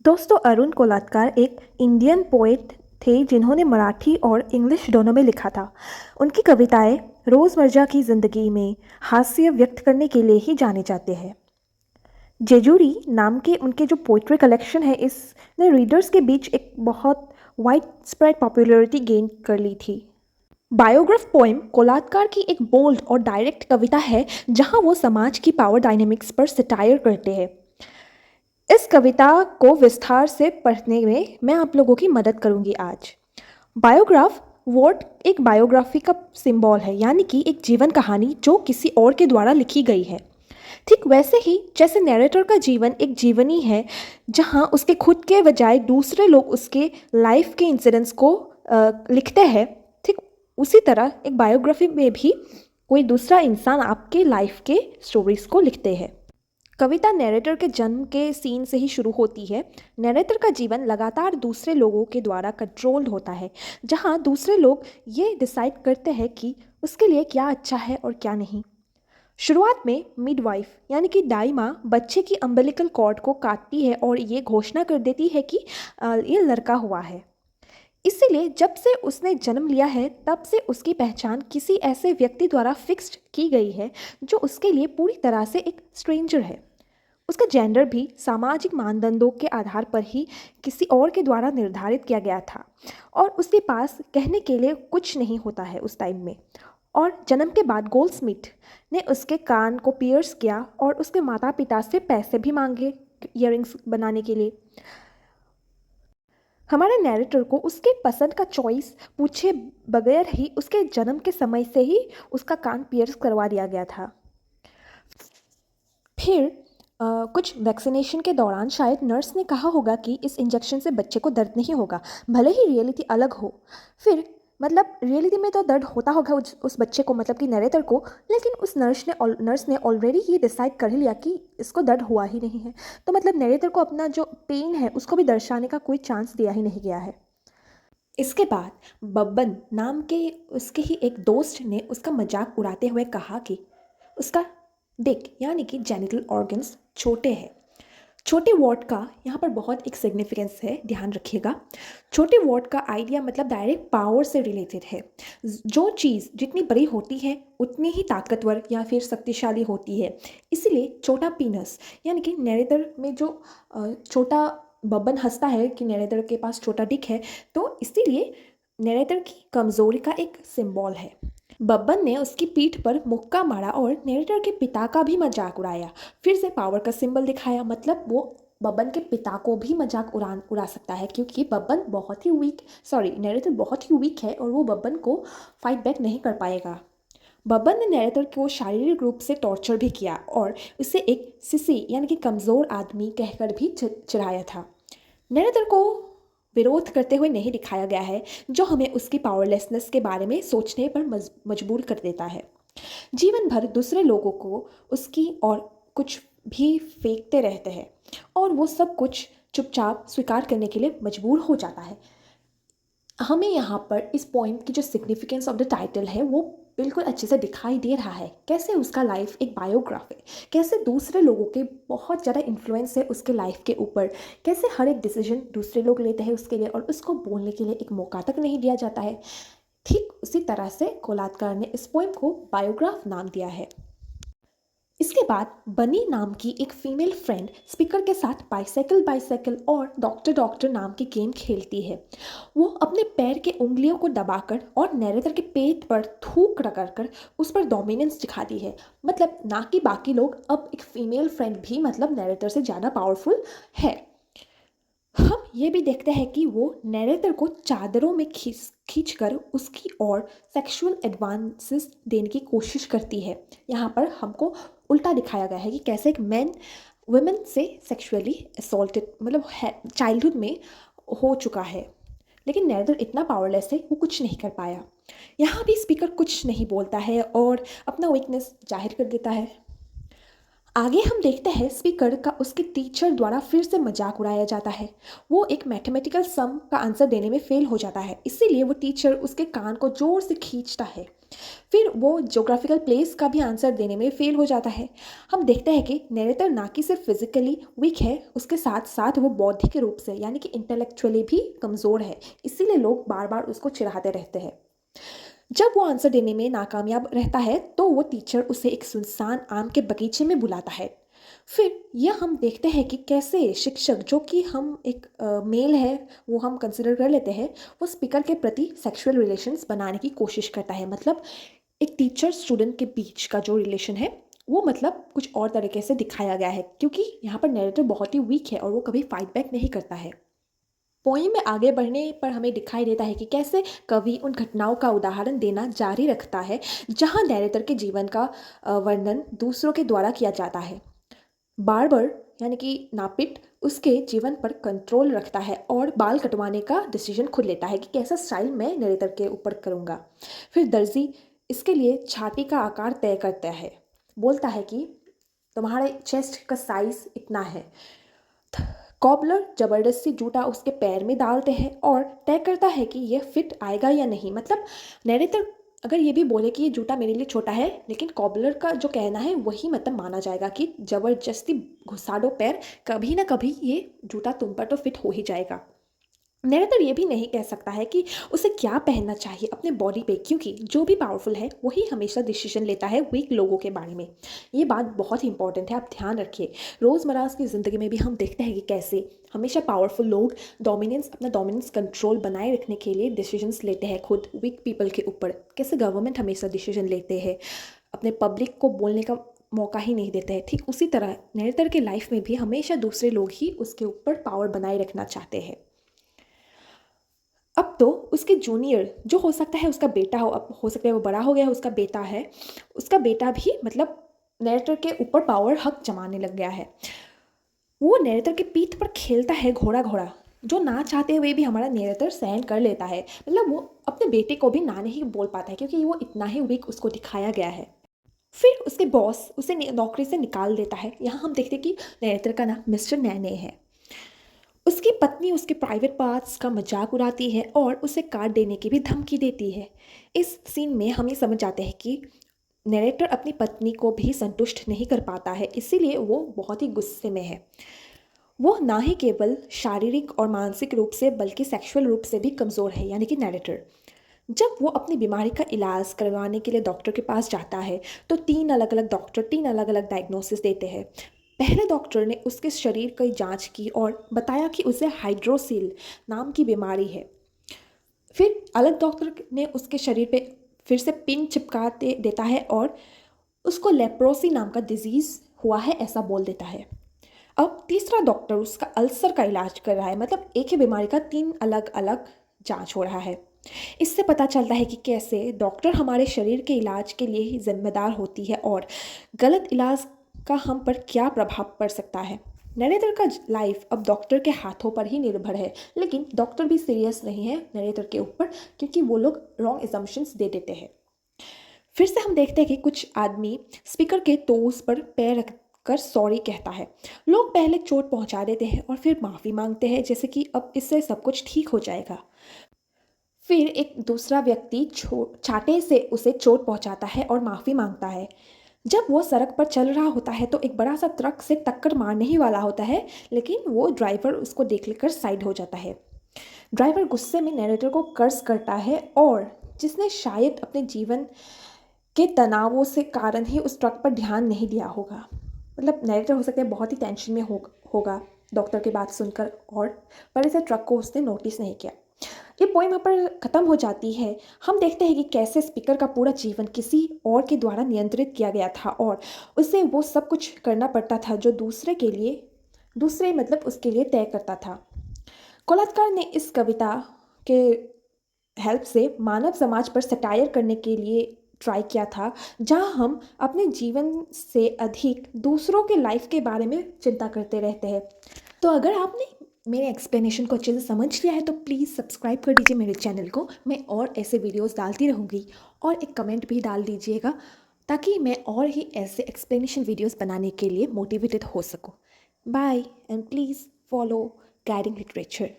दोस्तों, अरुण कोलाटकर एक Indian poet थे जिन्होंने मराठी और इंग्लिश दोनों में लिखा था। उनकी कविताएं रोज़मर्रा की ज़िंदगी में हास्य व्यक्त करने के लिए ही जाने जाते हैं। जेजूरी नाम के उनके जो पोइट्री कलेक्शन है, इसने रीडर्स के बीच एक बहुत वाइड स्प्रेड पॉपुलैरिटी गेन कर ली थी। बायोग्राफ पोएम कोलाटकर की एक बोल्ड और डायरेक्ट कविता है जहां वो समाज की पावर डायनेमिक्स पर सटायर करते हैं। इस कविता को विस्तार से पढ़ने में मैं आप लोगों की मदद करूंगी आज। बायोग्राफ वर्ड एक बायोग्राफी का सिंबल है, यानी कि एक जीवन कहानी जो किसी और के द्वारा लिखी गई है। ठीक वैसे ही जैसे नैरेटर का जीवन एक जीवनी है जहां उसके खुद के बजाय दूसरे लोग उसके लाइफ के इंसिडेंट्स को लिखते हैं, ठीक उसी तरह एक बायोग्राफी में भी कोई दूसरा इंसान आपके लाइफ के स्टोरीज को लिखते हैं। कविता नैरेटर के जन्म के सीन से ही शुरू होती है। नैरेटर का जीवन लगातार दूसरे लोगों के द्वारा कंट्रोल्ड होता है, जहां दूसरे लोग ये डिसाइड करते हैं कि उसके लिए क्या अच्छा है और क्या नहीं। शुरुआत में मिडवाइफ यानी कि दाई माँ बच्चे की अम्बिलिकल कॉर्ड को काटती है और ये घोषणा कर देती है कि ये लड़का हुआ है। इसीलिए जब से उसने जन्म लिया है तब से उसकी पहचान किसी ऐसे व्यक्ति द्वारा फिक्स्ड की गई है जो उसके लिए पूरी तरह से एक स्ट्रेंजर है। उसका जेंडर भी सामाजिक मानदंडों के आधार पर ही किसी और के द्वारा निर्धारित किया गया था और उसके पास कहने के लिए कुछ नहीं होता है उस टाइम में। और जन्म के बाद गोल्डस्मिथ ने उसके कान को पियर्स किया और उसके माता पिता से पैसे भी मांगे इयररिंग्स बनाने के लिए। हमारे नैरेटर को उसके पसंद का चॉइस पूछे बगैर ही उसके जन्म के समय से ही उसका कान पियर्स करवा दिया गया था। फिर कुछ वैक्सीनेशन के दौरान शायद नर्स ने कहा होगा कि इस इंजेक्शन से बच्चे को दर्द नहीं होगा, भले ही रियलिटी अलग हो। फिर मतलब रियलिटी में तो दर्द होता होगा उस बच्चे को, मतलब कि नरेटर को, लेकिन उस नर्स ने ऑलरेडी ये डिसाइड कर ही लिया कि इसको दर्द हुआ ही नहीं है, तो मतलब नरेटर को अपना जो पेन है उसको भी दर्शाने का कोई चांस दिया ही नहीं गया है। इसके बाद बब्बन नाम के उसके ही एक दोस्त ने उसका मजाक उड़ाते हुए कहा कि उसका डिक यानी कि जेनिटल ऑर्गन्स छोटे हैं। छोटे वॉट का यहाँ पर बहुत एक सिग्निफिकेंस है, ध्यान रखिएगा। छोटे वॉट का आइडिया मतलब डायरेक्ट पावर से रिलेटेड है। जो चीज़ जितनी बड़ी होती है उतनी ही ताकतवर या फिर शक्तिशाली होती है। इसीलिए छोटा पीनस यानी कि नैरेटर में जो छोटा बब्बन हंसता है कि नैरेटर के पास छोटा डिक है, तो इसीलिए नैरेटर की कमज़ोरी का एक सिंबल है। बब्बन ने उसकी पीठ पर मुक्का मारा और नैरेटर के पिता का भी मजाक उड़ाया। फिर से पावर का सिंबल दिखाया, मतलब वो बब्बन के पिता को भी मजाक उड़ा सकता है, क्योंकि बब्बन बहुत ही नैरेटर बहुत ही वीक है और वो बब्बन को फाइट बैक नहीं कर पाएगा। बब्बन ने नैरेटर को शारीरिक रूप से टॉर्चर भी किया और उसे एक सिसी यानी कि कमज़ोर आदमी कहकर भी चिढ़ाया था। नैरेटर को विरोध करते हुए नहीं दिखाया गया है, जो हमें उसकी पावरलेसनेस के बारे में सोचने पर मजबूर कर देता है। जीवन भर दूसरे लोगों को उसकी और कुछ भी फेंकते रहते हैं और वो सब कुछ चुपचाप स्वीकार करने के लिए मजबूर हो जाता है। हमें यहाँ पर इस पोएम की जो सिग्निफिकेंस ऑफ द टाइटल है वो बिल्कुल अच्छे से दिखाई दे रहा है। कैसे उसका लाइफ एक बायोग्राफ है, कैसे दूसरे लोगों के बहुत ज़्यादा इन्फ्लुएंस है उसके लाइफ के ऊपर, कैसे हर एक डिसीजन दूसरे लोग लेते हैं उसके लिए और उसको बोलने के लिए एक मौका तक नहीं दिया जाता है। ठीक उसी तरह से कोलाटकर ने इस पोएम को बायोग्राफ नाम दिया है। इसके बाद बनी नाम की एक फीमेल फ्रेंड स्पीकर के साथ बाइसाइकिल और डॉक्टर डॉक्टर नाम की गेम खेलती है। वो अपने पैर के उंगलियों को दबाकर और नैरेटर के पेट पर थूक रगड़कर उस पर डोमिनेंस दिखाती है। मतलब ना कि बाकी लोग, अब एक फीमेल फ्रेंड भी मतलब नैरेटर से ज़्यादा पावरफुल है। हम ये भी देखते हैं कि वो नैरेटर को चादरों में खींच कर उसकी और सेक्सुअल एडवांसेस देने की कोशिश करती है। यहाँ पर हमको उल्टा दिखाया गया है कि कैसे एक मैन वुमेन से सेक्सुअली असॉल्टेड मतलब चाइल्डहुड में हो चुका है, लेकिन नैरेटर इतना पावरलेस है वो कुछ नहीं कर पाया। यहाँ भी स्पीकर कुछ नहीं बोलता है और अपना वीकनेस जाहिर कर देता है। आगे हम देखते हैं स्पीकर का उसके टीचर द्वारा फिर से मजाक उड़ाया जाता है। वो एक मैथमेटिकल सम का आंसर देने में फेल हो जाता है, इसीलिए वो टीचर उसके कान को जोर से खींचता है। फिर वो ज्योग्राफिकल प्लेस का भी आंसर देने में फेल हो जाता है। हम देखते हैं कि नरेटर ना कि सिर्फ फिजिकली वीक है, उसके साथ साथ वो बौद्धिक रूप से यानी कि इंटेलेक्चुअली भी कमज़ोर है, इसीलिए लोग बार बार उसको चिढ़ाते रहते हैं। जब वो आंसर देने में नाकामयाब रहता है तो वो टीचर उसे एक सुनसान आम के बगीचे में बुलाता है। फिर यह हम देखते हैं कि कैसे शिक्षक, जो कि हम एक मेल है वो हम कंसिडर कर लेते हैं, वो स्पीकर के प्रति सेक्सुअल रिलेशंस बनाने की कोशिश करता है। मतलब एक टीचर स्टूडेंट के बीच का जो रिलेशन है वो मतलब कुछ और तरीके से दिखाया गया है, क्योंकि यहाँ पर नैरेटर बहुत ही वीक है और वो कभी फाइट बैक नहीं करता है। पोइम में आगे बढ़ने पर हमें दिखाई देता है कि कैसे कवि उन घटनाओं का उदाहरण देना जारी रखता है जहाँ नैरेटर के जीवन का वर्णन दूसरों के द्वारा किया जाता है। बार्बर यानी कि नापित उसके जीवन पर कंट्रोल रखता है और बाल कटवाने का डिसीजन खुद लेता है कि कैसा स्टाइल मैं नरेटर के ऊपर करूँगा। फिर दर्जी इसके लिए छाती का आकार तय करता है, बोलता है कि तुम्हारे चेस्ट का साइज इतना है। कॉबलर जबरदस्ती जूता उसके पैर में डालते हैं और तय करता है कि यह फिट आएगा या नहीं। मतलब नैरेटर अगर ये भी बोले कि ये जूता मेरे लिए छोटा है, लेकिन कॉबलर का जो कहना है वही मतलब माना जाएगा कि ज़बरदस्ती घुसा दो पैर, कभी ना कभी ये जूता तुम पर तो फिट हो ही जाएगा। नैरेटर ये भी नहीं कह सकता है कि उसे क्या पहनना चाहिए अपने बॉडी पे, क्योंकि जो भी पावरफुल है वही हमेशा डिसीजन लेता है वीक लोगों के बारे में। ये बात बहुत ही इंपॉर्टेंट है, आप ध्यान रखिए। रोज़मर्रा की ज़िंदगी में भी हम देखते हैं कि कैसे हमेशा पावरफुल लोग अपना डोमिनेंस कंट्रोल बनाए रखने के लिए डिसीजंस लेते हैं खुद वीक पीपल के ऊपर। कैसे गवर्नमेंट हमेशा डिसीजन लेते हैं, अपने पब्लिक को बोलने का मौका ही नहीं देते हैं। ठीक उसी तरह नैरेटर के लाइफ में भी हमेशा दूसरे लोग ही उसके ऊपर पावर बनाए रखना चाहते हैं। अब तो उसके जूनियर जो हो सकता है उसका बेटा हो, अब हो सकता है वो बड़ा हो गया, उसका बेटा है, उसका बेटा भी मतलब नैरेटर के ऊपर पावर हक जमाने लग गया है। वो नैरेटर के पीठ पर खेलता है घोड़ा घोड़ा, जो ना चाहते हुए भी हमारा नैरेटर सहन कर लेता है। मतलब वो अपने बेटे को भी ना नहीं बोल पाता है, क्योंकि वो इतना ही वीक उसको दिखाया गया है। फिर उसके बॉस उसे नौकरी से निकाल देता है। यहाँ हम देखते हैं कि नैरेटर का नाम मिस्टर नैने है। उसकी पत्नी उसके प्राइवेट पार्ट्स का मजाक उड़ाती है और उसे काट देने की भी धमकी देती है। इस सीन में हम ये समझ जाते हैं कि नरेटर अपनी पत्नी को भी संतुष्ट नहीं कर पाता है, इसीलिए वो बहुत ही गुस्से में है। वो ना ही केवल शारीरिक और मानसिक रूप से बल्कि सेक्सुअल रूप से भी कमज़ोर है, यानी कि नरेटर। जब वो अपनी बीमारी का इलाज करवाने के लिए डॉक्टर के पास जाता है तो तीन अलग अलग डॉक्टर तीन अलग अलग डायग्नोसिस देते हैं। पहले डॉक्टर ने उसके शरीर की जांच की और बताया कि उसे हाइड्रोसिल नाम की बीमारी है। फिर अलग डॉक्टर ने उसके शरीर पे फिर से पिन चिपका देता है और उसको लेप्रोसी नाम का डिजीज़ हुआ है ऐसा बोल देता है। अब तीसरा डॉक्टर उसका अल्सर का इलाज कर रहा है। मतलब एक ही बीमारी का तीन अलग अलग जांच हो रहा है। इससे पता चलता है कि कैसे डॉक्टर हमारे शरीर के इलाज के लिए ही जिम्मेदार होती है और गलत इलाज का हम पर क्या प्रभाव पड़ सकता है। नरेटर का लाइफ अब डॉक्टर के हाथों पर ही निर्भर है, लेकिन डॉक्टर भी सीरियस नहीं है नरेटर के ऊपर, क्योंकि वो लोग रॉन्ग एजम्पशंस दे देते हैं। फिर से हम देखते हैं कि कुछ आदमी स्पीकर के टोस पर पैर रख कर सॉरी कहता है। लोग पहले चोट पहुंचा देते हैं और फिर माफ़ी मांगते हैं, जैसे कि अब इससे सब कुछ ठीक हो जाएगा। फिर एक दूसरा व्यक्ति चाटे से उसे चोट पहुंचाता है और माफ़ी मांगता है। जब वो सड़क पर चल रहा होता है तो एक बड़ा सा ट्रक से टक्कर मारने ही वाला होता है, लेकिन वो ड्राइवर उसको देख लेकर साइड हो जाता है। ड्राइवर गुस्से में नैरेटर को कर्ज करता है और जिसने शायद अपने जीवन के तनावों से कारण ही उस ट्रक पर ध्यान नहीं दिया होगा। मतलब नैरेटर हो सकता है बहुत ही टेंशन में होगा डॉक्टर की बात सुनकर, और पर इसे ट्रक को उसने नोटिस नहीं किया। ये पोइम यहाँ पर ख़त्म हो जाती है। हम देखते हैं कि कैसे स्पीकर का पूरा जीवन किसी और के द्वारा नियंत्रित किया गया था और उसे वो सब कुछ करना पड़ता था जो दूसरे मतलब उसके लिए तय करता था। कोलात्कार ने इस कविता के हेल्प से मानव समाज पर सटायर करने के लिए ट्राई किया था, जहां हम अपने जीवन से अधिक दूसरों के लाइफ के बारे में चिंता करते रहते हैं। तो अगर आपने मेरे एक्सप्लेनेशन को अच्छे से समझ लिया है तो प्लीज़ सब्सक्राइब कर दीजिए मेरे चैनल को। मैं और ऐसे वीडियोस डालती रहूँगी, और एक कमेंट भी डाल दीजिएगा ताकि मैं और ही ऐसे एक्सप्लेनेशन वीडियोस बनाने के लिए मोटिवेटेड हो सकूं। Bye and please follow guiding literature.